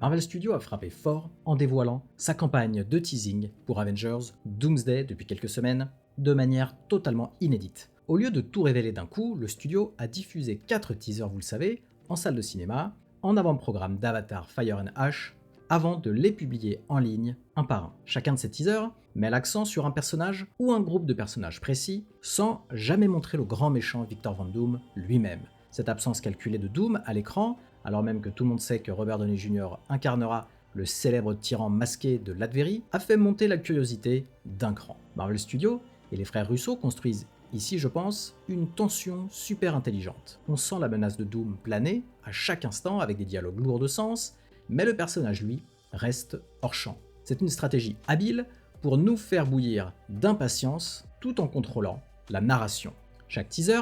Marvel Studios a frappé fort en dévoilant sa campagne de teasing pour Avengers Doomsday depuis quelques semaines, de manière totalement inédite. Au lieu de tout révéler d'un coup, le studio a diffusé 4 teasers, vous le savez, en salle de cinéma, en avant-programme d'Avatar Fire and Ash, avant de les publier en ligne un par un. Chacun de ces teasers met l'accent sur un personnage ou un groupe de personnages précis, sans jamais montrer le grand méchant Victor Von Doom lui-même. Cette absence calculée de Doom à l'écran, alors même que tout le monde sait que Robert Downey Jr. incarnera le célèbre tyran masqué de Latverie, a fait monter la curiosité d'un cran. Marvel Studios et les frères Russo construisent ici, je pense, une tension super intelligente. On sent la menace de Doom planer à chaque instant avec des dialogues lourds de sens, mais le personnage, lui, reste hors champ. C'est une stratégie habile pour nous faire bouillir d'impatience tout en contrôlant la narration. Chaque teaser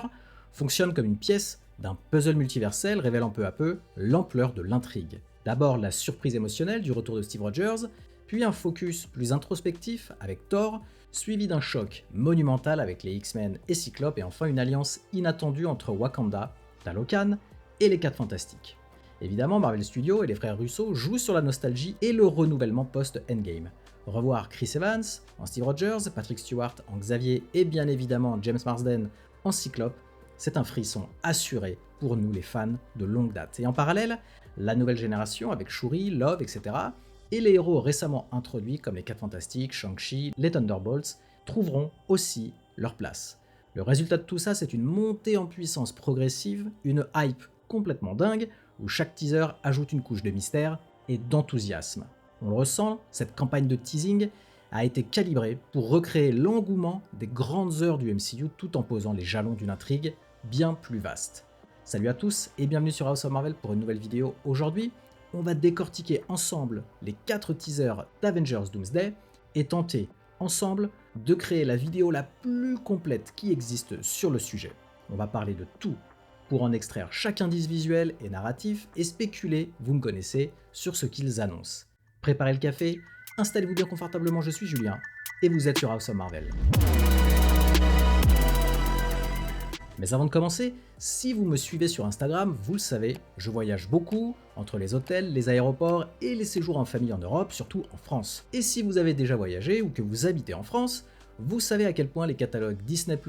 fonctionne comme une pièce d'un puzzle multiversel révélant peu à peu l'ampleur de l'intrigue. D'abord la surprise émotionnelle du retour de Steve Rogers, puis un focus plus introspectif avec Thor, suivi d'un choc monumental avec les X-Men et Cyclope, et enfin une alliance inattendue entre Wakanda, Talokan et les 4 Fantastiques. Évidemment, Marvel Studios et les frères Russo jouent sur la nostalgie et le renouvellement post-Endgame. Revoir Chris Evans en Steve Rogers, Patrick Stewart en Xavier et bien évidemment James Marsden en Cyclope, c'est un frisson assuré pour nous les fans de longue date. Et en parallèle, la nouvelle génération avec Shuri, Love, etc. et les héros récemment introduits comme les 4 Fantastiques, Shang-Chi, les Thunderbolts trouveront aussi leur place. Le résultat de tout ça, c'est une montée en puissance progressive, une hype complètement dingue, où chaque teaser ajoute une couche de mystère et d'enthousiasme. On le ressent, cette campagne de teasing a été calibrée pour recréer l'engouement des grandes heures du MCU tout en posant les jalons d'une intrigue bien plus vaste. Salut à tous et bienvenue sur House of Marvel pour une nouvelle vidéo. Aujourd'hui, on va décortiquer ensemble les 4 teasers d'Avengers Doomsday et tenter ensemble de créer la vidéo la plus complète qui existe sur le sujet. On va parler de tout pour en extraire chaque indice visuel et narratif et spéculer, vous me connaissez, sur ce qu'ils annoncent. Préparez le café, installez-vous bien confortablement, je suis Julien, et vous êtes sur House of Marvel. Mais avant de commencer, si vous me suivez sur Instagram, vous le savez, je voyage beaucoup entre les hôtels, les aéroports et les séjours en famille en Europe, surtout en France. Et si vous avez déjà voyagé ou que vous habitez en France, vous savez à quel point les catalogues Disney+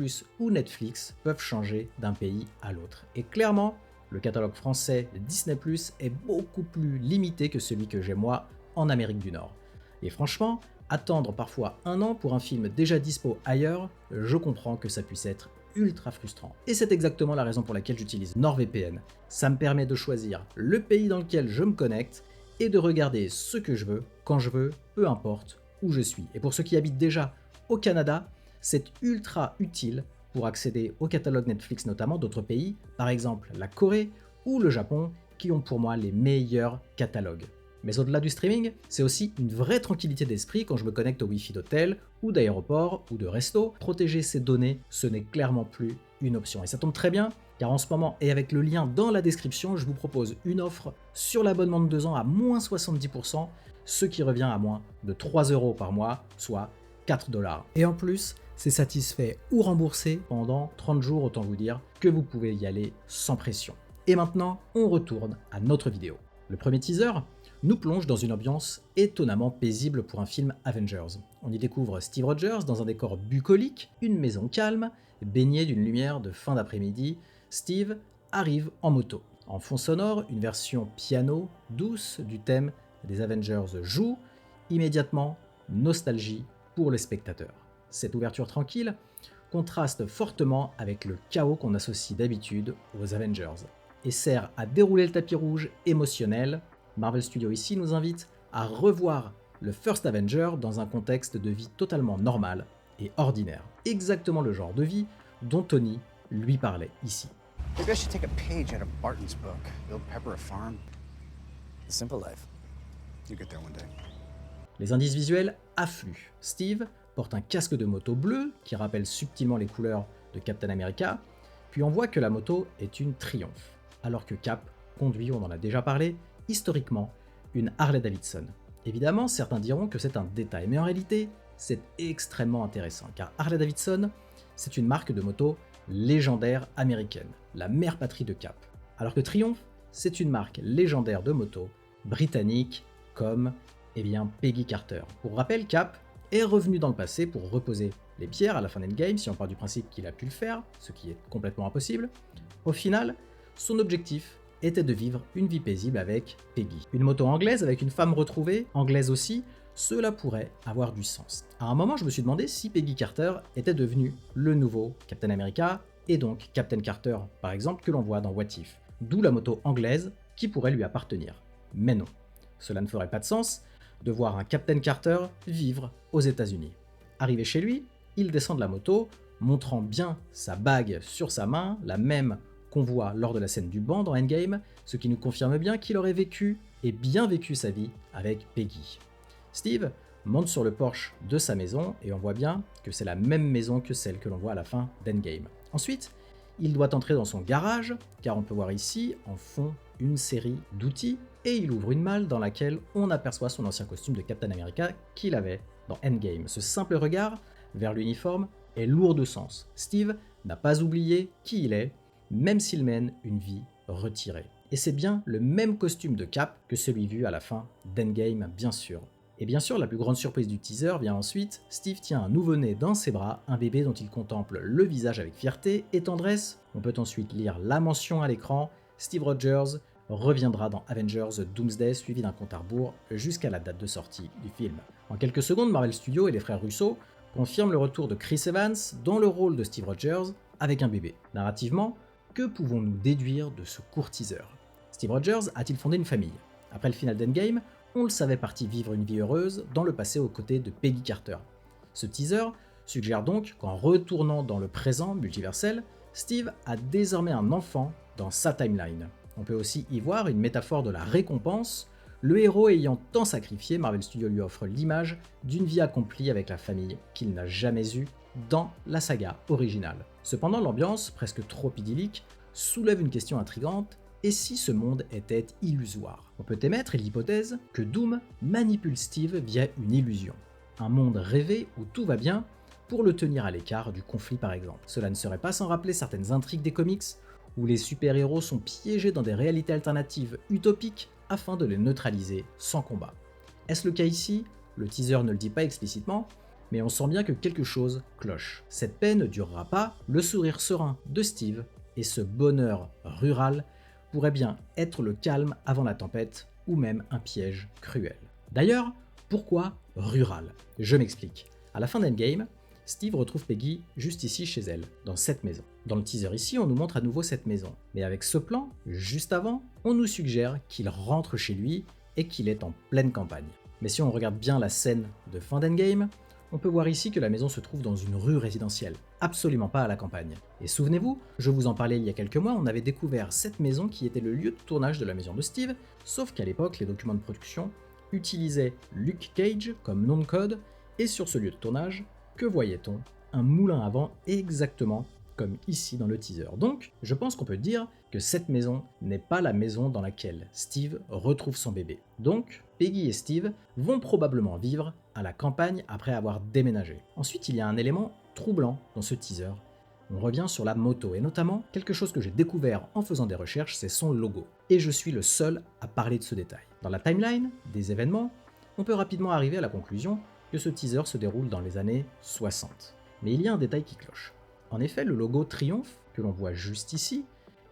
ou Netflix peuvent changer d'un pays à l'autre. Et clairement, le catalogue français de Disney+ est beaucoup plus limité que celui que j'ai moi en Amérique du Nord. Et franchement, attendre parfois 1 an pour un film déjà dispo ailleurs, je comprends que ça puisse être ultra frustrant. Et c'est exactement la raison pour laquelle j'utilise NordVPN. Ça me permet de choisir le pays dans lequel je me connecte et de regarder ce que je veux, quand je veux, peu importe où je suis. Et pour ceux qui habitent déjà au Canada, c'est ultra utile pour accéder au catalogue Netflix, notamment d'autres pays, par exemple la Corée ou le Japon, qui ont pour moi les meilleurs catalogues. Mais au-delà du streaming, c'est aussi une vraie tranquillité d'esprit quand je me connecte au Wi-Fi d'hôtel, ou d'aéroport, ou de resto. Protéger ces données, ce n'est clairement plus une option. Et ça tombe très bien, car en ce moment, et avec le lien dans la description, je vous propose une offre sur l'abonnement de 2 ans à moins 70%, ce qui revient à moins de 3 € par mois, soit 4 $. Et en plus, c'est satisfait ou remboursé pendant 30 jours, autant vous dire que vous pouvez y aller sans pression. Et maintenant, on retourne à notre vidéo. Le premier teaser nous plonge dans une ambiance étonnamment paisible pour un film Avengers. On y découvre Steve Rogers dans un décor bucolique, une maison calme, baignée d'une lumière de fin d'après-midi. Steve arrive en moto. En fond sonore, une version piano douce du thème des Avengers joue, immédiatement nostalgie pour les spectateurs. Cette ouverture tranquille contraste fortement avec le chaos qu'on associe d'habitude aux Avengers et sert à dérouler le tapis rouge émotionnel. Marvel Studios ici nous invite à revoir le First Avenger dans un contexte de vie totalement normal et ordinaire. Exactement le genre de vie dont Tony lui parlait ici. Maybe I should take a page out of Barton's book. Build Pepper a farm. The simple life. You get there one day. Les indices visuels affluent. Steve porte un casque de moto bleu qui rappelle subtilement les couleurs de Captain America, puis on voit que la moto est une Triumph, alors que Cap conduit, on en a déjà parlé, historiquement, une Harley-Davidson. Évidemment, certains diront que c'est un détail, mais en réalité, c'est extrêmement intéressant, car Harley-Davidson, c'est une marque de moto légendaire américaine, la mère patrie de Cap, alors que Triumph, c'est une marque légendaire de moto britannique comme Peggy Carter. Pour rappel, Cap est revenu dans le passé pour reposer les pierres à la fin d'Endgame, si on part du principe qu'il a pu le faire, ce qui est complètement impossible. Au final, son objectif était de vivre une vie paisible avec Peggy. Une moto anglaise avec une femme retrouvée, anglaise aussi, cela pourrait avoir du sens. À un moment, je me suis demandé si Peggy Carter était devenue le nouveau Captain America, et donc Captain Carter, par exemple, que l'on voit dans What If. D'où la moto anglaise qui pourrait lui appartenir. Mais non, cela ne ferait pas de sens de voir un Captain Carter vivre aux États-Unis. Arrivé chez lui, il descend de la moto, montrant bien sa bague sur sa main, la même qu'on voit lors de la scène du banc dans Endgame, ce qui nous confirme bien qu'il aurait vécu et bien vécu sa vie avec Peggy. Steve monte sur le porche de sa maison et on voit bien que c'est la même maison que celle que l'on voit à la fin d'Endgame. Ensuite, il doit entrer dans son garage, car on peut voir ici, en fond, une série d'outils, et il ouvre une malle dans laquelle on aperçoit son ancien costume de Captain America qu'il avait dans Endgame. Ce simple regard vers l'uniforme est lourd de sens. Steve n'a pas oublié qui il est, même s'il mène une vie retirée. Et c'est bien le même costume de Cap que celui vu à la fin d'Endgame, bien sûr. Et bien sûr, la plus grande surprise du teaser vient ensuite, Steve tient un nouveau-né dans ses bras, un bébé dont il contemple le visage avec fierté et tendresse. On peut ensuite lire la mention à l'écran, Steve Rogers reviendra dans Avengers Doomsday suivi d'un compte à rebours jusqu'à la date de sortie du film. En quelques secondes, Marvel Studios et les frères Russo confirment le retour de Chris Evans dans le rôle de Steve Rogers avec un bébé. Narrativement, que pouvons-nous déduire de ce court teaser? Steve Rogers a-t-il fondé une famille? Après le final d'Endgame, on le savait parti vivre une vie heureuse dans le passé aux côtés de Peggy Carter. Ce teaser suggère donc qu'en retournant dans le présent multiversel, Steve a désormais un enfant dans sa timeline. On peut aussi y voir une métaphore de la récompense, le héros ayant tant sacrifié, Marvel Studios lui offre l'image d'une vie accomplie avec la famille qu'il n'a jamais eue dans la saga originale. Cependant, l'ambiance, presque trop idyllique, soulève une question intrigante. Et si ce monde était illusoire? On peut émettre l'hypothèse que Doom manipule Steve via une illusion. Un monde rêvé où tout va bien pour le tenir à l'écart du conflit par exemple. Cela ne serait pas sans rappeler certaines intrigues des comics où les super-héros sont piégés dans des réalités alternatives utopiques afin de les neutraliser sans combat. Est-ce le cas ici? Le teaser ne le dit pas explicitement, mais on sent bien que quelque chose cloche. Cette paix ne durera pas, le sourire serein de Steve et ce bonheur rural pourrait bien être le calme avant la tempête ou même un piège cruel. D'ailleurs, pourquoi rural? Je m'explique. À la fin d'Endgame, Steve retrouve Peggy juste ici chez elle, dans cette maison. Dans le teaser ici, on nous montre à nouveau cette maison. Mais avec ce plan, juste avant, on nous suggère qu'il rentre chez lui et qu'il est en pleine campagne. Mais si on regarde bien la scène de fin d'Endgame, on peut voir ici que la maison se trouve dans une rue résidentielle, absolument pas à la campagne. Et souvenez-vous, je vous en parlais il y a quelques mois, on avait découvert cette maison qui était le lieu de tournage de la maison de Steve, sauf qu'à l'époque, les documents de production utilisaient Luke Cage comme nom de code, et sur ce lieu de tournage, que voyait-on? Un moulin à vent exactement comme ici dans le teaser. Donc, je pense qu'on peut dire que cette maison n'est pas la maison dans laquelle Steve retrouve son bébé. Donc, Peggy et Steve vont probablement vivre à la campagne après avoir déménagé. Ensuite, il y a un élément troublant dans ce teaser. On revient sur la moto, et notamment, quelque chose que j'ai découvert en faisant des recherches, c'est son logo. Et je suis le seul à parler de ce détail. Dans la timeline des événements, on peut rapidement arriver à la conclusion que ce teaser se déroule dans les années 60. Mais il y a un détail qui cloche. En effet, le logo Triumph, que l'on voit juste ici,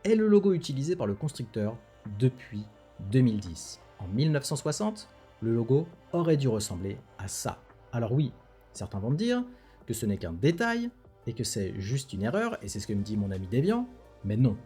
est le logo utilisé par le constructeur depuis 2010. En 1960, le logo aurait dû ressembler à ça. Alors oui, certains vont me dire que ce n'est qu'un détail et que c'est juste une erreur, et c'est ce que me dit mon ami Deviant, mais non,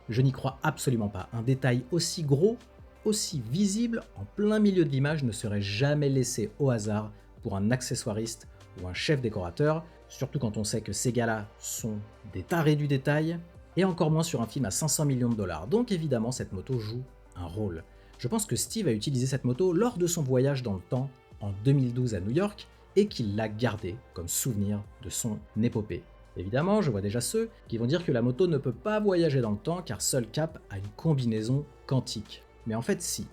je n'y crois absolument pas. Un détail aussi gros, aussi visible, en plein milieu de l'image ne serait jamais laissé au hasard pour un accessoiriste ou un chef décorateur, surtout quand on sait que ces gars-là sont des tarés du détail, et encore moins sur un film à 500 millions de dollars. Donc évidemment, cette moto joue un rôle. Je pense que Steve a utilisé cette moto lors de son voyage dans le temps en 2012 à New York et qu'il l'a gardée comme souvenir de son épopée. Évidemment, je vois déjà ceux qui vont dire que la moto ne peut pas voyager dans le temps car seul Cap a une combinaison quantique. Mais en fait si.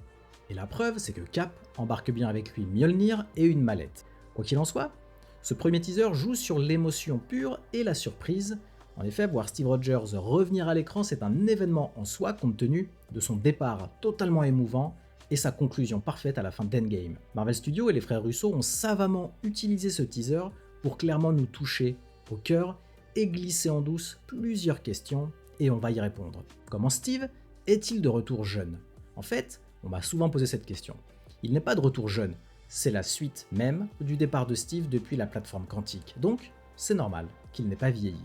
Et la preuve, c'est que Cap embarque bien avec lui Mjolnir et une mallette. Quoi qu'il en soit, ce premier teaser joue sur l'émotion pure et la surprise. En effet, voir Steve Rogers revenir à l'écran, c'est un événement en soi compte tenu de son départ totalement émouvant et sa conclusion parfaite à la fin d'Endgame. Marvel Studios et les frères Russo ont savamment utilisé ce teaser pour clairement nous toucher au cœur et glisser en douce plusieurs questions, et on va y répondre. Comment Steve est-il de retour jeune? En fait, on m'a souvent posé cette question. Il n'est pas de retour jeune, c'est la suite même du départ de Steve depuis la plateforme quantique, donc c'est normal qu'il n'ait pas vieilli.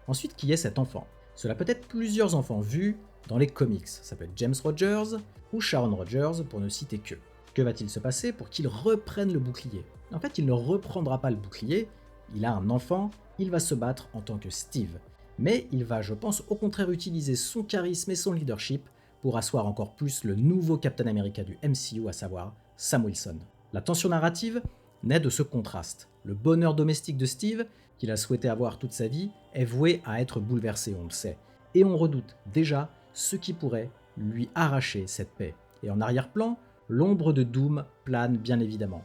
Ensuite, qui est cet enfant? Cela peut être plusieurs enfants vus dans les comics, ça peut être James Rogers ou Sharon Rogers pour ne citer que. Que va-t-il se passer pour qu'il reprenne le bouclier? En fait, il ne reprendra pas le bouclier, il a un enfant, il va se battre en tant que Steve. Mais il va, je pense, au contraire utiliser son charisme et son leadership pour asseoir encore plus le nouveau Captain America du MCU, à savoir Sam Wilson. La tension narrative naît de ce contraste. Le bonheur domestique de Steve, qu'il a souhaité avoir toute sa vie, est voué à être bouleversé, on le sait. Et on redoute déjà ce qui pourrait lui arracher cette paix. Et en arrière-plan, l'ombre de Doom plane bien évidemment.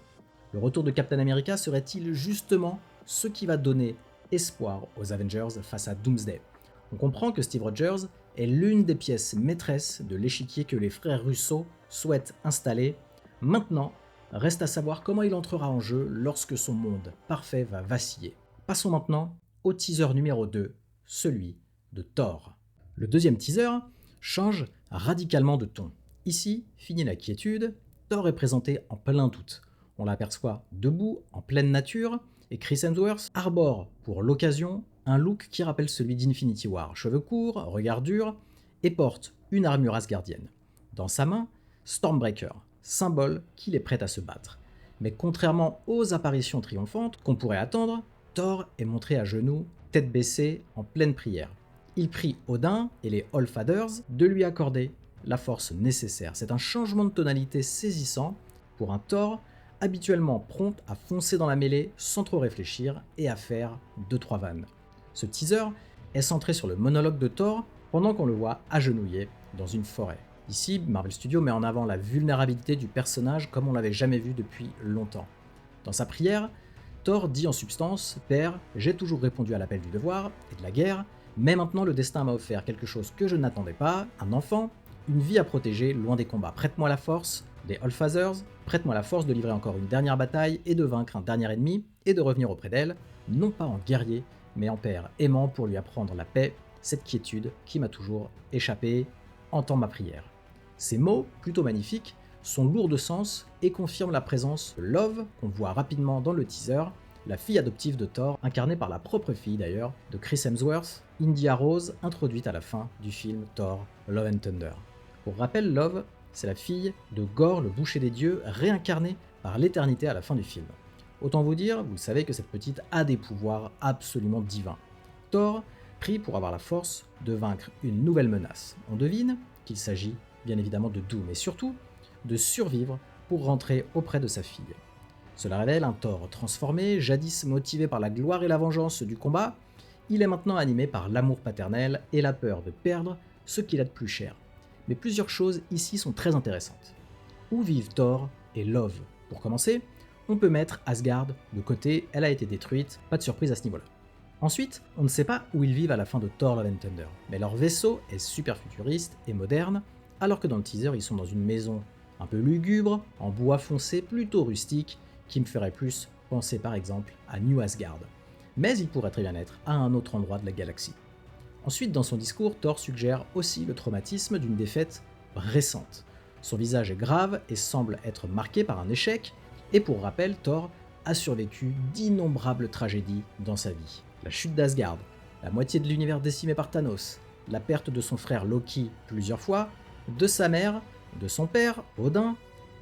Le retour de Captain America serait-il justement ce qui va donner espoir aux Avengers face à Doomsday? On comprend que Steve Rogers est l'une des pièces maîtresses de l'échiquier que les frères Russo souhaitent installer. Maintenant, reste à savoir comment il entrera en jeu lorsque son monde parfait va vaciller. Passons maintenant au teaser numéro 2, celui de Thor. Le deuxième teaser change radicalement de ton. Ici, fini la quiétude, Thor est présenté en plein doute. On l'aperçoit debout, en pleine nature, et Chris Hemsworth arbore pour l'occasion un look qui rappelle celui d'Infinity War, cheveux courts, regard dur, et porte une armure asgardienne. Dans sa main, Stormbreaker, symbole qu'il est prêt à se battre. Mais contrairement aux apparitions triomphantes qu'on pourrait attendre, Thor est montré à genoux, tête baissée, en pleine prière. Il prie Odin et les Allfathers de lui accorder la force nécessaire. C'est un changement de tonalité saisissant pour un Thor habituellement prompt à foncer dans la mêlée sans trop réfléchir et à faire 2-3 vannes. Ce teaser est centré sur le monologue de Thor pendant qu'on le voit agenouillé dans une forêt. Ici, Marvel Studios met en avant la vulnérabilité du personnage comme on l'avait jamais vu depuis longtemps. Dans sa prière, Thor dit en substance « Père, j'ai toujours répondu à l'appel du devoir et de la guerre, mais maintenant le destin m'a offert quelque chose que je n'attendais pas, un enfant, une vie à protéger loin des combats. Prête-moi la force, des Allfathers, prête-moi la force de livrer encore une dernière bataille et de vaincre un dernier ennemi et de revenir auprès d'elle, non pas en guerrier, mais en père aimant pour lui apprendre la paix, cette quiétude qui m'a toujours échappé, entends ma prière. » Ces mots, plutôt magnifiques, sont lourds de sens et confirment la présence de Love, qu'on voit rapidement dans le teaser, la fille adoptive de Thor, incarnée par la propre fille d'ailleurs de Chris Hemsworth, India Rose, introduite à la fin du film Thor Love and Thunder. Pour rappel, Love, c'est la fille de Gore, le boucher des dieux, réincarné par l'éternité à la fin du film. Autant vous dire, vous savez que cette petite a des pouvoirs absolument divins. Thor prie pour avoir la force de vaincre une nouvelle menace. On devine qu'il s'agit bien évidemment de Doom, et surtout de survivre pour rentrer auprès de sa fille. Cela révèle un Thor transformé, jadis motivé par la gloire et la vengeance du combat, il est maintenant animé par l'amour paternel et la peur de perdre ce qu'il a de plus cher. Mais plusieurs choses ici sont très intéressantes. Où vivent Thor et Love? Pour commencer, on peut mettre Asgard de côté, elle a été détruite, pas de surprise à ce niveau-là. Ensuite, on ne sait pas où ils vivent à la fin de Thor Love and Thunder, mais leur vaisseau est super futuriste et moderne, alors que dans le teaser, ils sont dans une maison un peu lugubre, en bois foncé, plutôt rustique, qui me ferait plus penser par exemple à New Asgard. Mais il pourrait très bien être à un autre endroit de la galaxie. Ensuite, dans son discours, Thor suggère aussi le traumatisme d'une défaite récente. Son visage est grave et semble être marqué par un échec, et pour rappel, Thor a survécu d'innombrables tragédies dans sa vie. La chute d'Asgard, la moitié de l'univers décimé par Thanos, la perte de son frère Loki plusieurs fois, de sa mère, de son père, Odin,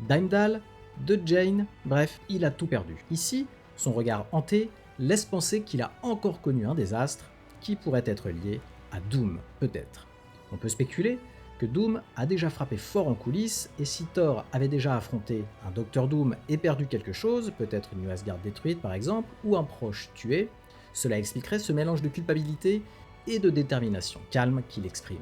d'Heimdall, de Jane, bref, il a tout perdu. Ici, son regard hanté laisse penser qu'il a encore connu un désastre qui pourrait être lié à Doom, peut-être. On peut spéculer que Doom a déjà frappé fort en coulisses, et si Thor avait déjà affronté un Docteur Doom et perdu quelque chose, peut-être une New Asgard détruite par exemple, ou un proche tué, cela expliquerait ce mélange de culpabilité et de détermination calme qu'il exprime.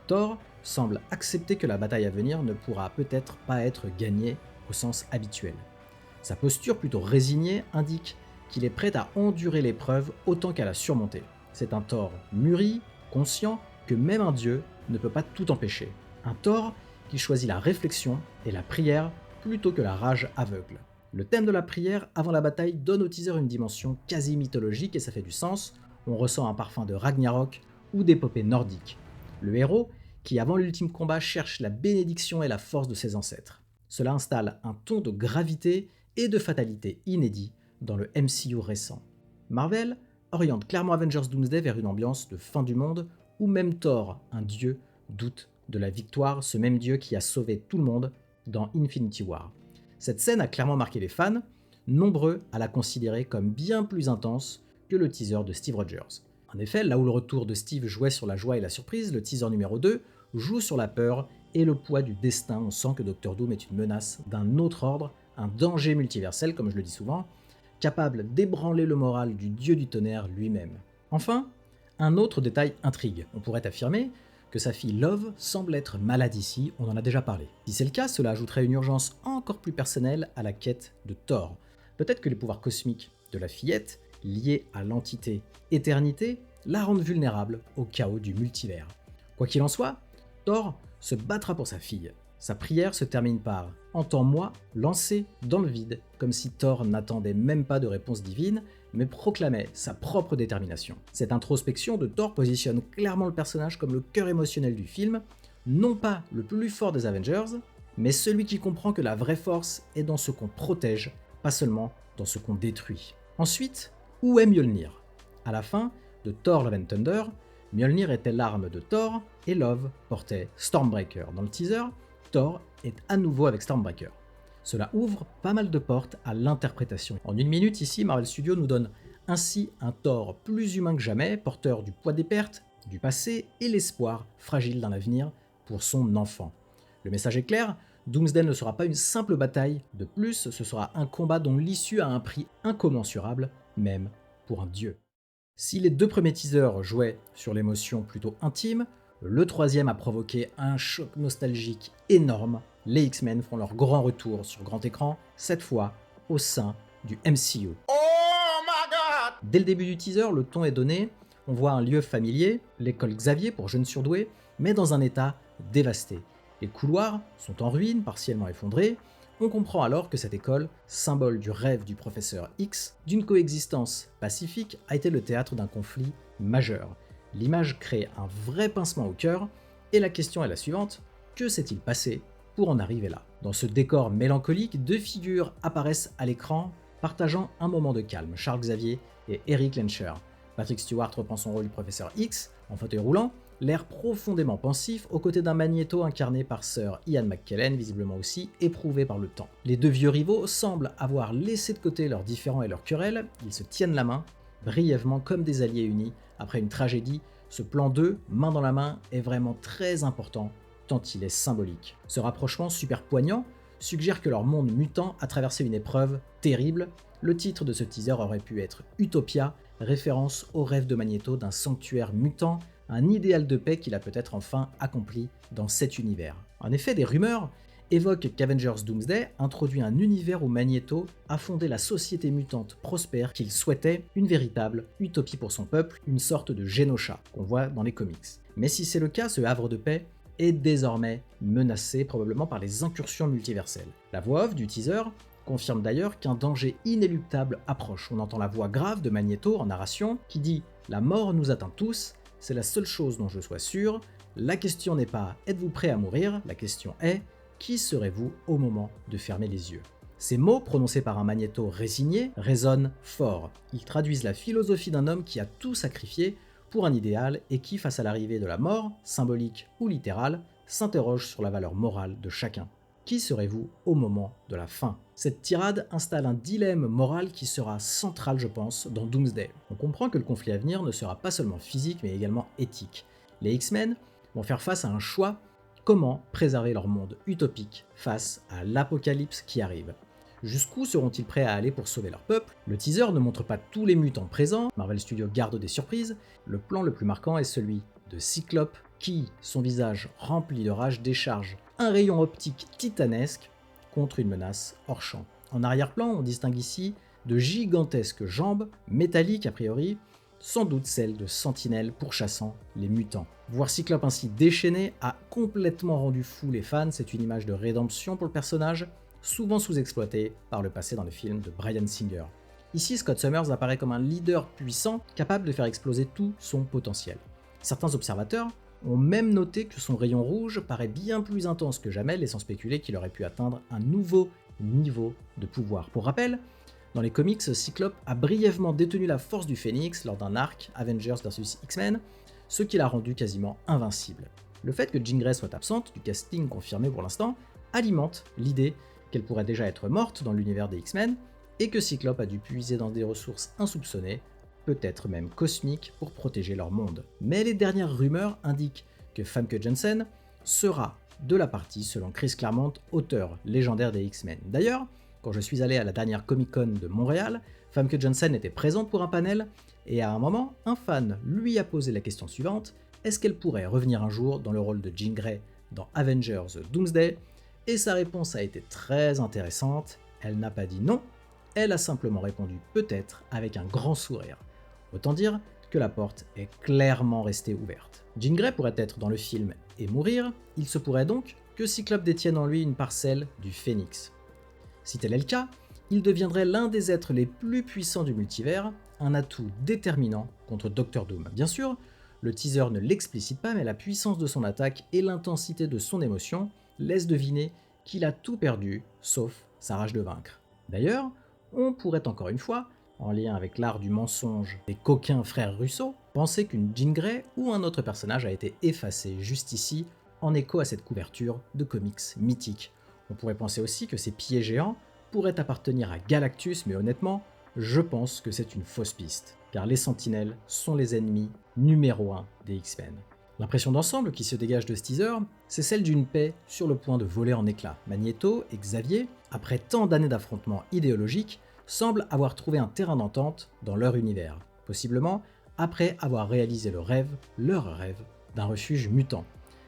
Thor semble accepter que la bataille à venir ne pourra peut-être pas être gagnée au sens habituel. Sa posture plutôt résignée indique qu'il est prêt à endurer l'épreuve autant qu'à la surmonter. C'est un Thor mûri, conscient que même un dieu ne peut pas tout empêcher. Un Thor qu'il choisit la réflexion et la prière plutôt que la rage aveugle. Le thème de la prière avant la bataille donne au teaser une dimension quasi mythologique et ça fait du sens, on ressent un parfum de Ragnarok ou d'épopée nordique. Le héros, qui avant l'ultime combat cherche la bénédiction et la force de ses ancêtres. Cela installe un ton de gravité et de fatalité inédit dans le MCU récent. Marvel oriente clairement Avengers Doomsday vers une ambiance de fin du monde où même Thor, un dieu, doute de la victoire, ce même dieu qui a sauvé tout le monde dans Infinity War. Cette scène a clairement marqué les fans, nombreux à la considérer comme bien plus intense que le teaser de Steve Rogers. En effet, là où le retour de Steve jouait sur la joie et la surprise, le teaser numéro 2 joue sur la peur et le poids du destin. On sent que Doctor Doom est une menace d'un autre ordre, un danger multiversel, comme je le dis souvent, capable d'ébranler le moral du dieu du tonnerre lui-même. Enfin, un autre détail intrigue. On pourrait affirmer que sa fille Love semble être malade ici, on en a déjà parlé. Si c'est le cas, cela ajouterait une urgence encore plus personnelle à la quête de Thor. Peut-être que les pouvoirs cosmiques de la fillette, liés à l'entité Éternité, la rendent vulnérable au chaos du multivers. Quoi qu'il en soit, Thor se battra pour sa fille. Sa prière se termine par « Entends-moi » lancé dans le vide, comme si Thor n'attendait même pas de réponse divine, mais proclamait sa propre détermination. Cette introspection de Thor positionne clairement le personnage comme le cœur émotionnel du film, non pas le plus fort des Avengers, mais celui qui comprend que la vraie force est dans ce qu'on protège, pas seulement dans ce qu'on détruit. Ensuite, où est Mjolnir ? À la fin de Thor Love and Thunder, Mjolnir était l'arme de Thor et Love portait Stormbreaker. Dans le teaser, Thor est à nouveau avec Stormbreaker. Cela ouvre pas mal de portes à l'interprétation. En une minute ici, Marvel Studios nous donne ainsi un Thor plus humain que jamais, porteur du poids des pertes, du passé et l'espoir fragile d'un avenir pour son enfant. Le message est clair, Doomsday ne sera pas une simple bataille, de plus ce sera un combat dont l'issue a un prix incommensurable, même pour un dieu. Si les deux premiers teasers jouaient sur l'émotion plutôt intime, le troisième a provoqué un choc nostalgique énorme. Les X-Men font leur grand retour sur grand écran, cette fois au sein du MCU. Oh my God! Dès le début du teaser, le ton est donné, on voit un lieu familier, l'école Xavier pour jeunes surdoués, mais dans un état dévasté. Les couloirs sont en ruine, partiellement effondrés. On comprend alors que cette école, symbole du rêve du professeur X, d'une coexistence pacifique, a été le théâtre d'un conflit majeur. L'image crée un vrai pincement au cœur, et la question est la suivante, que s'est-il passé pour en arriver là ? Dans ce décor mélancolique, deux figures apparaissent à l'écran, partageant un moment de calme, Charles Xavier et Eric Lencher. Patrick Stewart reprend son rôle du professeur X, en fauteuil roulant, l'air profondément pensif, aux côtés d'un Magneto incarné par Sir Ian McKellen, visiblement aussi éprouvé par le temps. Les deux vieux rivaux semblent avoir laissé de côté leurs différends et leurs querelles, ils se tiennent la main, brièvement comme des alliés unis. Après une tragédie, ce plan 2, main dans la main, est vraiment très important, tant il est symbolique. Ce rapprochement super poignant suggère que leur monde mutant a traversé une épreuve terrible. Le titre de ce teaser aurait pu être Utopia, référence au rêve de Magneto d'un sanctuaire mutant, un idéal de paix qu'il a peut-être enfin accompli dans cet univers. En effet, des rumeurs évoquent qu'Avengers Doomsday introduit un univers où Magneto a fondé la société mutante prospère qu'il souhaitait, une véritable utopie pour son peuple, une sorte de Genosha qu'on voit dans les comics. Mais si c'est le cas, ce havre de paix est désormais menacé probablement par les incursions multiverselles. La voix off du teaser confirme d'ailleurs qu'un danger inéluctable approche. On entend la voix grave de Magneto en narration qui dit « La mort nous atteint tous, c'est la seule chose dont je sois sûr. La question n'est pas « Êtes-vous prêt à mourir ?», la question est « Qui serez-vous au moment de fermer les yeux ?» Ces mots, prononcés par un Magneto résigné, résonnent fort. Ils traduisent la philosophie d'un homme qui a tout sacrifié pour un idéal et qui, face à l'arrivée de la mort, symbolique ou littérale, s'interroge sur la valeur morale de chacun. Qui serez-vous au moment de la fin ? Cette tirade installe un dilemme moral qui sera central, je pense, dans Doomsday. On comprend que le conflit à venir ne sera pas seulement physique, mais également éthique. Les X-Men vont faire face à un choix: comment préserver leur monde utopique face à l'apocalypse qui arrive. Jusqu'où seront-ils prêts à aller pour sauver leur peuple ? Le teaser ne montre pas tous les mutants présents, Marvel Studios garde des surprises. Le plan le plus marquant est celui de Cyclope qui, son visage rempli de rage, décharge un rayon optique titanesque contre une menace hors champ. En arrière-plan, on distingue ici de gigantesques jambes, métalliques a priori, sans doute celle de Sentinelle pourchassant les mutants. Voir Cyclope ainsi déchaîné a complètement rendu fou les fans, c'est une image de rédemption pour le personnage, souvent sous-exploité par le passé dans les films de Bryan Singer. Ici, Scott Summers apparaît comme un leader puissant, capable de faire exploser tout son potentiel. Certains observateurs ont même noté que son rayon rouge paraît bien plus intense que jamais, laissant spéculer qu'il aurait pu atteindre un nouveau niveau de pouvoir. Pour rappel, dans les comics, Cyclope a brièvement détenu la force du Phénix lors d'un arc Avengers vs X-Men, ce qui l'a rendu quasiment invincible. Le fait que Jean Grey soit absente, du casting confirmé pour l'instant, alimente l'idée qu'elle pourrait déjà être morte dans l'univers des X-Men, et que Cyclope a dû puiser dans des ressources insoupçonnées, peut-être même cosmiques, pour protéger leur monde. Mais les dernières rumeurs indiquent que Famke Janssen sera de la partie selon Chris Claremont, auteur légendaire des X-Men. D'ailleurs, quand je suis allé à la dernière Comic-Con de Montréal, Famke Janssen était présente pour un panel, et à un moment, un fan lui a posé la question suivante: est-ce qu'elle pourrait revenir un jour dans le rôle de Jean Grey dans Avengers Doomsday? Et sa réponse a été très intéressante, elle n'a pas dit non, elle a simplement répondu peut-être avec un grand sourire. Autant dire que la porte est clairement restée ouverte. Jean Grey pourrait être dans le film et mourir, il se pourrait donc que Cyclope détienne en lui une parcelle du Phénix. Si tel est le cas, il deviendrait l'un des êtres les plus puissants du multivers, un atout déterminant contre Doctor Doom. Bien sûr, le teaser ne l'explicite pas, mais la puissance de son attaque et l'intensité de son émotion laissent deviner qu'il a tout perdu, sauf sa rage de vaincre. D'ailleurs, on pourrait encore une fois, en lien avec l'art du mensonge des coquins frères Russo, penser qu'une Jean Grey ou un autre personnage a été effacé juste ici, en écho à cette couverture de comics mythiques. On pourrait penser aussi que ces pieds géants pourraient appartenir à Galactus, mais honnêtement, je pense que c'est une fausse piste, car les Sentinelles sont les ennemis numéro 1 des X-Men. L'impression d'ensemble qui se dégage de ce teaser, c'est celle d'une paix sur le point de voler en éclats. Magneto et Xavier, après tant d'années d'affrontements idéologiques, semblent avoir trouvé un terrain d'entente dans leur univers, possiblement après avoir réalisé leur rêve, d'un refuge mutant.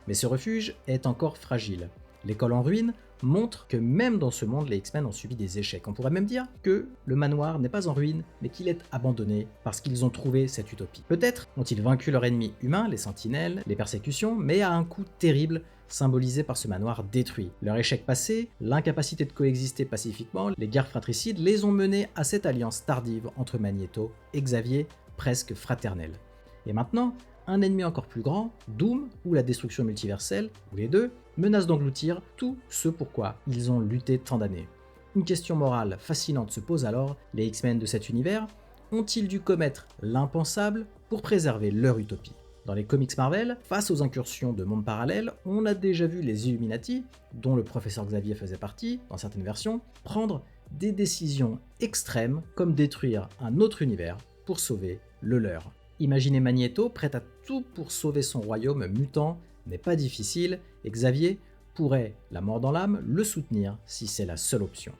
Mais ce refuge est encore fragile. L'école en ruine montre que même dans ce monde, les X-Men ont subi des échecs. On pourrait même dire que le manoir n'est pas en ruine, mais qu'il est abandonné parce qu'ils ont trouvé cette utopie. Peut-être ont-ils vaincu leur ennemi humain, les sentinelles, les persécutions, mais à un coût terrible, symbolisé par ce manoir détruit. Leur échec passé, l'incapacité de coexister pacifiquement, les guerres fratricides les ont menés à cette alliance tardive entre Magneto et Xavier, presque fraternelle. Et maintenant, un ennemi encore plus grand, Doom, ou la destruction multiverselle, ou les deux, menace d'engloutir tout ce pourquoi ils ont lutté tant d'années. Une question morale fascinante se pose alors, les X-Men de cet univers ont-ils dû commettre l'impensable pour préserver leur utopie? Dans les comics Marvel, face aux incursions de mondes parallèles, on a déjà vu les Illuminati, dont le professeur Xavier faisait partie, dans certaines versions, prendre des décisions extrêmes comme détruire un autre univers pour sauver le leur. Imaginer Magneto prêt à tout pour sauver son royaume mutant n'est pas difficile, et Xavier pourrait, la mort dans l'âme, le soutenir si c'est la seule option.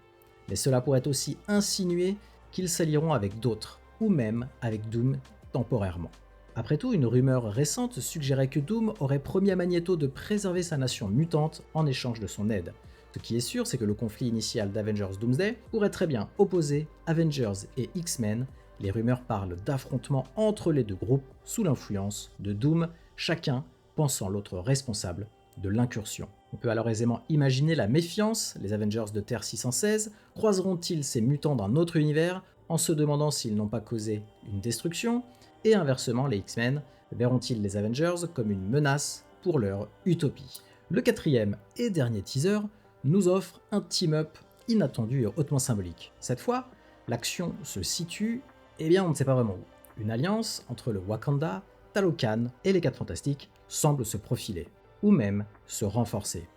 Mais cela pourrait aussi insinuer qu'ils s'allieront avec d'autres, ou même avec Doom temporairement. Après tout, une rumeur récente suggérait que Doom aurait promis à Magneto de préserver sa nation mutante en échange de son aide. Ce qui est sûr, c'est que le conflit initial d'Avengers Doomsday pourrait très bien opposer Avengers et X-Men. Les rumeurs parlent d'affrontements entre les deux groupes sous l'influence de Doom, chacun pensant l'autre responsable de l'incursion. On peut alors aisément imaginer la méfiance, les Avengers de Terre 616 croiseront-ils ces mutants d'un autre univers en se demandant s'ils n'ont pas causé une destruction, et inversement les X-Men verront-ils les Avengers comme une menace pour leur utopie. Le quatrième et dernier teaser nous offre un team-up inattendu et hautement symbolique. Cette fois, l'action se situe, on ne sait pas vraiment où. Une alliance entre le Wakanda, Talokan et les 4 Fantastiques semble se profiler, ou même se renforcer.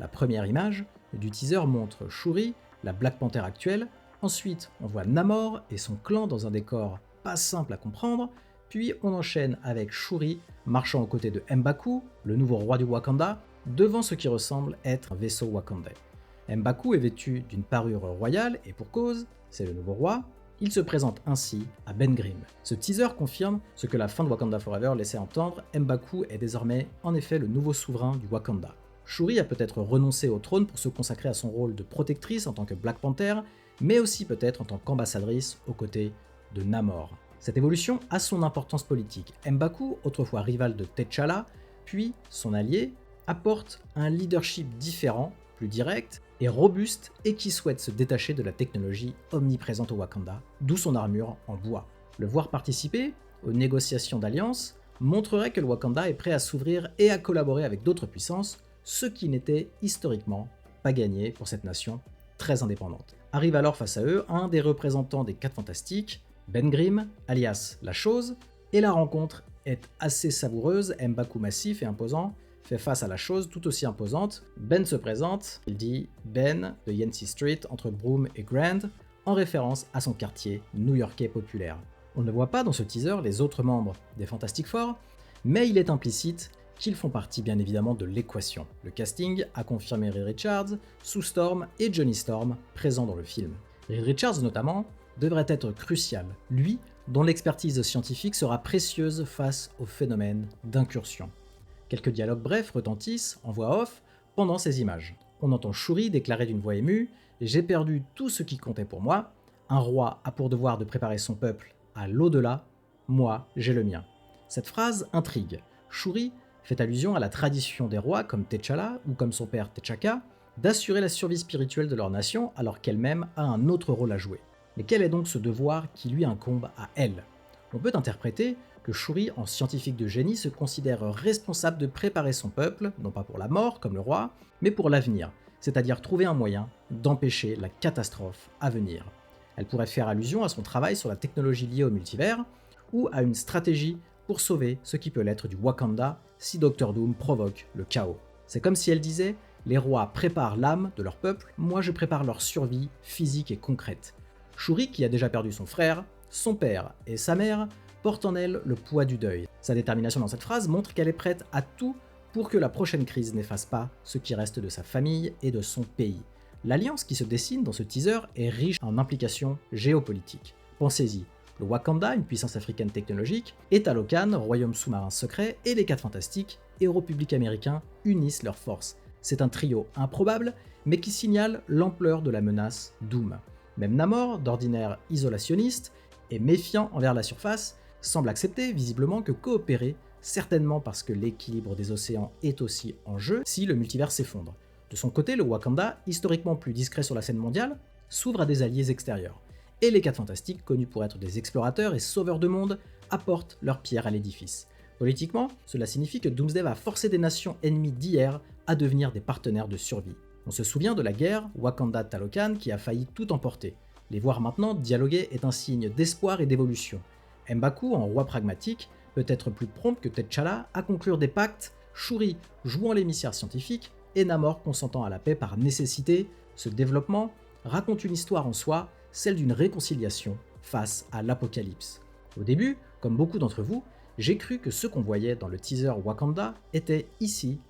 La première image du teaser montre Shuri, la Black Panther actuelle, ensuite on voit Namor et son clan dans un décor pas simple à comprendre, puis on enchaîne avec Shuri marchant aux côtés de M'Baku, le nouveau roi du Wakanda, devant ce qui ressemble être un vaisseau wakandais. M'Baku est vêtu d'une parure royale et pour cause, c'est le nouveau roi. Il se présente ainsi à Ben Grimm. Ce teaser confirme ce que la fin de Wakanda Forever laissait entendre, M'Baku est désormais en effet le nouveau souverain du Wakanda. Shuri a peut-être renoncé au trône pour se consacrer à son rôle de protectrice en tant que Black Panther, mais aussi peut-être en tant qu'ambassadrice aux côtés de Namor. Cette évolution a son importance politique. M'Baku, autrefois rival de T'Challa, puis son allié, apporte un leadership différent, plus direct et robuste, et qui souhaite se détacher de la technologie omniprésente au Wakanda, d'où son armure en bois. Le voir participer aux négociations d'alliance montrerait que le Wakanda est prêt à s'ouvrir et à collaborer avec d'autres puissances, ce qui n'était historiquement pas gagné pour cette nation très indépendante. Arrive alors face à eux un des représentants des 4 Fantastiques, Ben Grimm, alias La Chose, et la rencontre est assez savoureuse. M'Baku massif et imposant fait face à La Chose tout aussi imposante. Ben se présente, il dit Ben de Yancey Street entre Broome et Grand, en référence à son quartier new-yorkais populaire. On ne voit pas dans ce teaser les autres membres des Fantastic Four, mais il est implicite qu'ils font partie bien évidemment de l'équation. Le casting a confirmé Reed Richards, Sue Storm et Johnny Storm présents dans le film. Reed Richards notamment devrait être crucial, lui dont l'expertise scientifique sera précieuse face au phénomène d'incursion. Quelques dialogues brefs retentissent en voix off pendant ces images. On entend Shuri déclarer d'une voix émue « J'ai perdu tout ce qui comptait pour moi, un roi a pour devoir de préparer son peuple à l'au-delà, moi j'ai le mien ». Cette phrase intrigue. Shuri fait allusion à la tradition des rois comme T'Challa ou comme son père T'Chaka d'assurer la survie spirituelle de leur nation alors qu'elle-même a un autre rôle à jouer. Mais quel est donc ce devoir qui lui incombe à elle? On peut interpréter que Shuri, en scientifique de génie, se considère responsable de préparer son peuple, non pas pour la mort comme le roi, mais pour l'avenir, c'est-à-dire trouver un moyen d'empêcher la catastrophe à venir. Elle pourrait faire allusion à son travail sur la technologie liée au multivers, ou à une stratégie pour sauver ce qui peut l'être du Wakanda si Doctor Doom provoque le chaos. C'est comme si elle disait « Les rois préparent l'âme de leur peuple, moi je prépare leur survie physique et concrète ». Shuri, qui a déjà perdu son frère, son père et sa mère, porte en elle le poids du deuil. Sa détermination dans cette phrase montre qu'elle est prête à tout pour que la prochaine crise n'efface pas ce qui reste de sa famille et de son pays. L'alliance qui se dessine dans ce teaser est riche en implications géopolitiques. Pensez-y, le Wakanda, une puissance africaine technologique, et Talokan, royaume sous-marin secret, et les 4 Fantastiques, héros publics américains, unissent leurs forces. C'est un trio improbable, mais qui signale l'ampleur de la menace Doom. Même Namor, d'ordinaire isolationniste et méfiant envers la surface, semble accepter visiblement que coopérer, certainement parce que l'équilibre des océans est aussi en jeu si le multivers s'effondre. De son côté, le Wakanda, historiquement plus discret sur la scène mondiale, s'ouvre à des alliés extérieurs. Et les 4 Fantastiques, connus pour être des explorateurs et sauveurs de monde, apportent leur pierre à l'édifice. Politiquement, cela signifie que Doomsday va forcer des nations ennemies d'hier à devenir des partenaires de survie. On se souvient de la guerre Wakanda-Talokan qui a failli tout emporter. Les voir maintenant dialoguer est un signe d'espoir et d'évolution. M'Baku, en roi pragmatique, peut être plus prompt que T'Challa à conclure des pactes, Shuri jouant l'émissaire scientifique et Namor consentant à la paix par nécessité. Ce développement raconte une histoire en soi, celle d'une réconciliation face à l'apocalypse. Au début, comme beaucoup d'entre vous, j'ai cru que ce qu'on voyait dans le teaser Wakanda était ici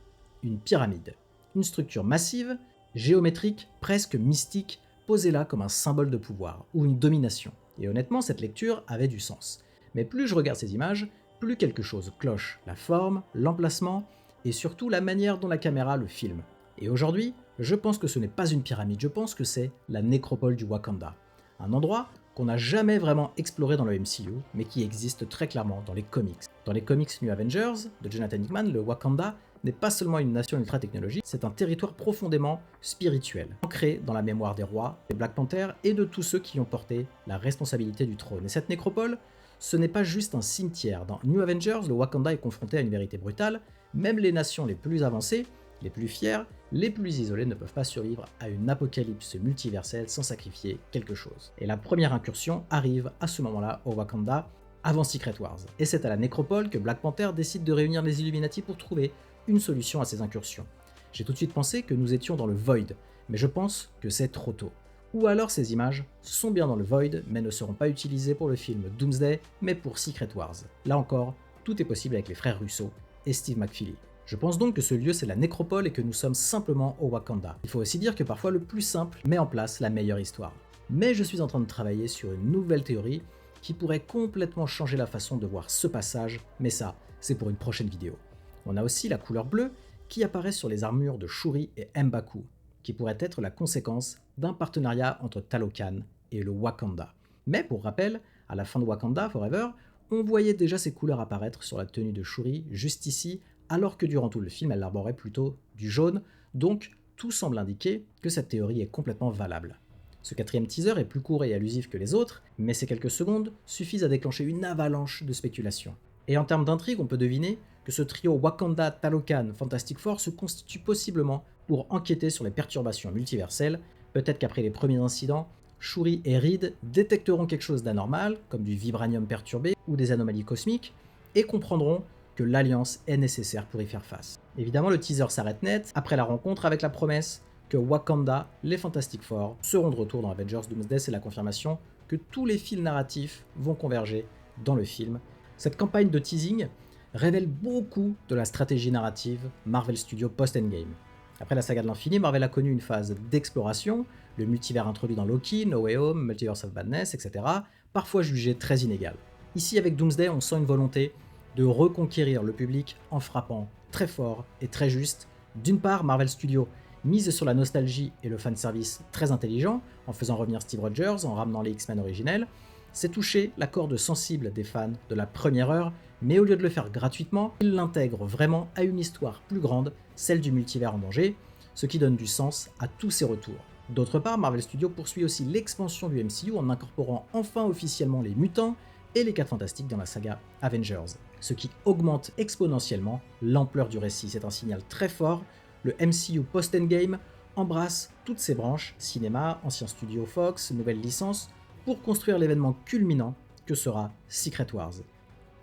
une pyramide. Une structure massive, géométrique, presque mystique, posée là comme un symbole de pouvoir ou une domination. Et honnêtement, cette lecture avait du sens. Mais plus je regarde ces images, plus quelque chose cloche. La forme, l'emplacement et surtout la manière dont la caméra le filme. Et aujourd'hui, je pense que ce n'est pas une pyramide, je pense que c'est la nécropole du Wakanda. Un endroit qu'on n'a jamais vraiment exploré dans le MCU, mais qui existe très clairement dans les comics. Dans les comics New Avengers de Jonathan Hickman, le Wakanda n'est pas seulement une nation ultra technologique, c'est un territoire profondément spirituel, ancré dans la mémoire des rois, des Black Panthers et de tous ceux qui ont porté la responsabilité du trône. Et cette nécropole, ce n'est pas juste un cimetière. Dans New Avengers, le Wakanda est confronté à une vérité brutale, même les nations les plus avancées, les plus fières, les plus isolées ne peuvent pas survivre à une apocalypse multiverselle sans sacrifier quelque chose. Et la première incursion arrive à ce moment-là au Wakanda, avant Secret Wars. Et c'est à la nécropole que Black Panther décide de réunir les Illuminati pour trouver une solution à ces incursions. J'ai tout de suite pensé que nous étions dans le Void, mais je pense que c'est trop tôt. Ou alors ces images sont bien dans le Void, mais ne seront pas utilisées pour le film Doomsday, mais pour Secret Wars. Là encore, tout est possible avec les frères Russo et Steve McFeely. Je pense donc que ce lieu c'est la nécropole et que nous sommes simplement au Wakanda. Il faut aussi dire que parfois le plus simple met en place la meilleure histoire. Mais je suis en train de travailler sur une nouvelle théorie qui pourrait complètement changer la façon de voir ce passage, mais ça, c'est pour une prochaine vidéo. On a aussi la couleur bleue qui apparaît sur les armures de Shuri et M'Baku, qui pourrait être la conséquence d'un partenariat entre Talokan et le Wakanda. Mais pour rappel, à la fin de Wakanda Forever, on voyait déjà ces couleurs apparaître sur la tenue de Shuri juste ici, alors que durant tout le film, elle arborait plutôt du jaune, donc tout semble indiquer que cette théorie est complètement valable. Ce quatrième teaser est plus court et allusif que les autres, mais ces quelques secondes suffisent à déclencher une avalanche de spéculations. Et en termes d'intrigue, on peut deviner que ce trio Wakanda, Talocan, Fantastic Four se constitue possiblement pour enquêter sur les perturbations multiverselles. Peut-être qu'après les premiers incidents, Shuri et Reed détecteront quelque chose d'anormal, comme du vibranium perturbé ou des anomalies cosmiques, et comprendront que l'Alliance est nécessaire pour y faire face. Évidemment, le teaser s'arrête net après la rencontre avec la promesse que Wakanda, les Fantastic Four, seront de retour dans Avengers Doomsday. C'est la confirmation que tous les fils narratifs vont converger dans le film. Cette campagne de teasing révèle beaucoup de la stratégie narrative Marvel Studios post-Endgame. Après la saga de l'infini, Marvel a connu une phase d'exploration, le multivers introduit dans Loki, No Way Home, Multiverse of Madness, etc., parfois jugé très inégal. Ici, avec Doomsday, on sent une volonté de reconquérir le public en frappant très fort et très juste. D'une part, Marvel Studios mise sur la nostalgie et le fanservice très intelligent, en faisant revenir Steve Rogers, en ramenant les X-Men originels. C'est toucher la corde sensible des fans de la première heure, mais au lieu de le faire gratuitement, il l'intègre vraiment à une histoire plus grande, celle du multivers en danger, ce qui donne du sens à tous ces retours. D'autre part, Marvel Studios poursuit aussi l'expansion du MCU en incorporant enfin officiellement les mutants et les 4 fantastiques dans la saga Avengers, ce qui augmente exponentiellement l'ampleur du récit. C'est un signal très fort. Le MCU post-Endgame embrasse toutes ses branches, cinéma, ancien studio Fox, nouvelle licence, pour construire l'événement culminant que sera Secret Wars.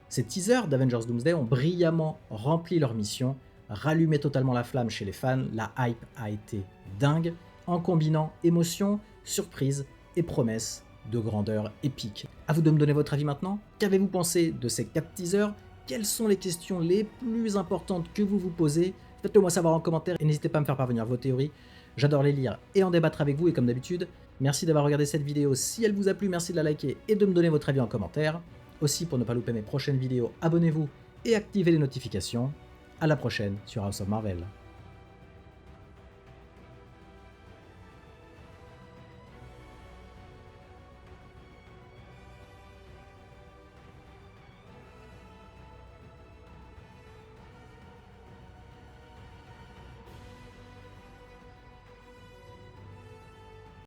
Ces teasers d'Avengers Doomsday ont brillamment rempli leur mission, rallumé totalement la flamme chez les fans, la hype a été dingue, en combinant émotion, surprise et promesse de grandeur épique. À vous de me donner votre avis maintenant. Qu'avez-vous pensé de ces 4 teasers? Quelles sont les questions les plus importantes que vous vous posez? Faites-le moi savoir en commentaire et n'hésitez pas à me faire parvenir vos théories. J'adore les lire et en débattre avec vous, et comme d'habitude, merci d'avoir regardé cette vidéo. Si elle vous a plu, merci de la liker et de me donner votre avis en commentaire. Aussi, pour ne pas louper mes prochaines vidéos, abonnez-vous et activez les notifications. À la prochaine sur House of Marvel.